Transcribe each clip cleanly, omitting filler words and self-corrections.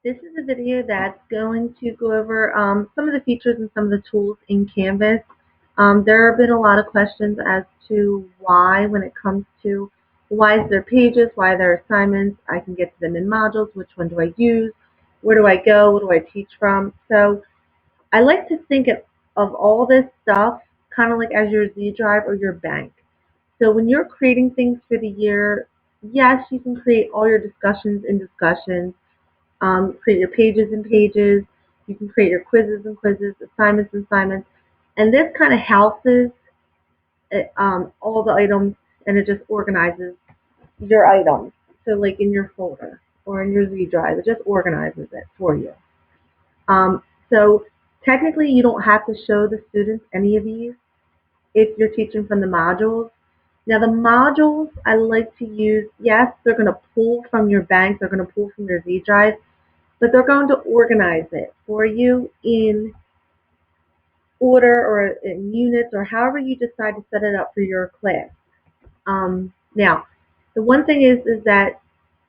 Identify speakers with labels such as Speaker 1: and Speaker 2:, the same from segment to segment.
Speaker 1: This is a video that's going to go over some of the features and some of the tools in Canvas. There have been a lot of questions as to why, when it comes to why is there pages, why are there assignments, I can get to them in modules, which one do I use, where do I go, what do I teach from. So I like to think of all this stuff kind of like as your Z drive or your bank. So when you're creating things for the year, yes, you can create all your discussions in discussions, create your pages and pages. You can create your quizzes and quizzes, assignments and assignments. And this kind of houses all the items, and it just organizes your items. So like in your folder or in your Z drive, it just organizes it for you. So technically you don't have to show the students any of these if you're teaching from the modules. Now the modules I like to use, yes, they're going to pull from your bank, they're going to pull from your Z drive, but they're going to organize it for you in order or in units or however you decide to set it up for your class. Now, the one thing is that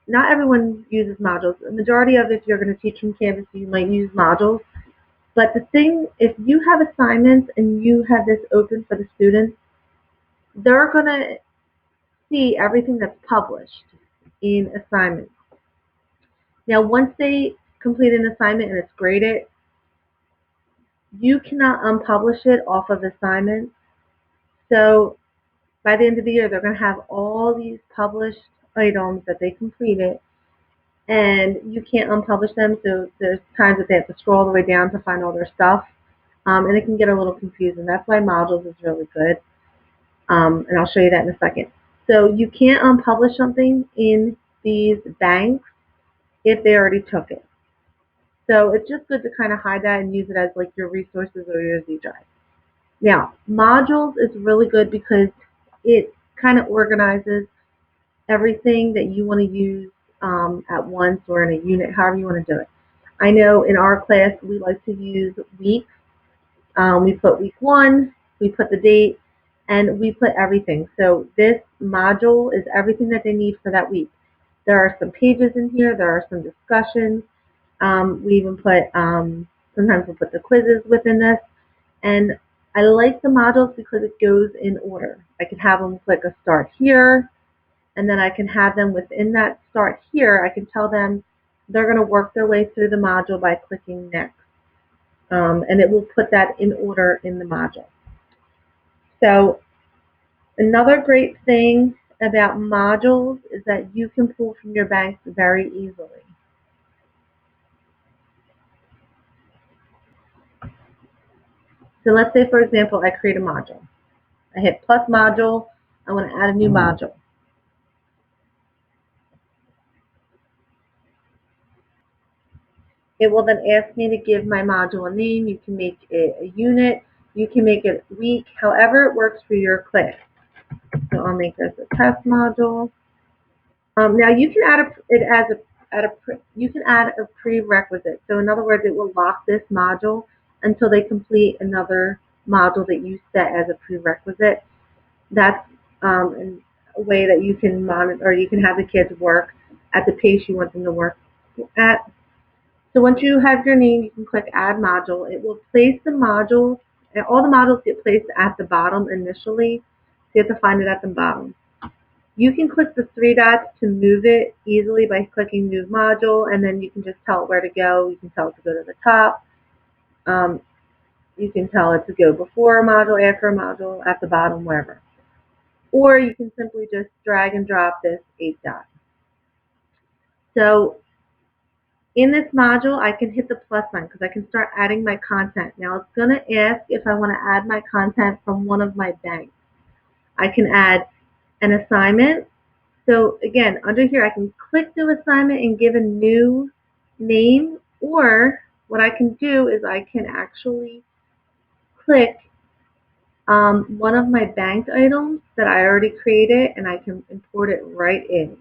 Speaker 1: not everyone uses modules. The majority of, if you're going to teach from Canvas, you might use modules. But the thing, if you have assignments and you have this open for the students, they're going to see everything that's published in assignments. Now, once they complete an assignment and it's graded, you cannot unpublish it off of assignments. So by the end of the year, they're going to have all these published items that they completed, and you can't unpublish them. So there's times that they have to scroll all the way down to find all their stuff, and it can get a little confusing. That's why modules is really good, and I'll show you that in a second. So you can't unpublish something in these banks if they already took it. So it's just good to kind of hide that and use it as like your resources or your Z drive. Now, modules is really good because it kind of organizes everything that you want to use at once or in a unit, however you want to do it. I know in our class we like to use weeks. We put week 1, we put the date, and we put everything. So this module is everything that they need for that week. There are some pages in here, there are some discussions. We even put, sometimes we'll put the quizzes within this. And I like the modules because it goes in order. I can have them click a start here, and then I can have them within that start here. I can tell them they're going to work their way through the module by clicking next. And it will put that in order in the module. So another great thing about modules is that you can pull from your banks very easily. So let's say, for example, I create a module. I hit plus module. I want to add a new module. It will then ask me to give my module a name. You can make it a unit. You can make it a week, however it works for your class. So I'll make this a test module. Now you can add a prerequisite. So in other words, it will lock this module until they complete another module that you set as a prerequisite. That's a way that you can monitor, or you can have the kids work at the pace you want them to work at. So once you have your name, you can click Add Module. It will place the modules, and all the modules get placed at the bottom initially. So you have to find it at the bottom. You can click the 3 dots to move it easily by clicking Move Module, and then you can just tell it where to go. You can tell it to go to the top. You can tell it to go before a module, after a module, at the bottom, wherever. Or you can simply just drag and drop this 8 dots. So in this module, I can hit the plus sign because I can start adding my content. Now it's going to ask if I want to add my content from one of my banks. I can add an assignment. So again, under here, I can click New Assignment and give a new name, or what I can do is I can actually click one of my banked items that I already created, and I can import it right in.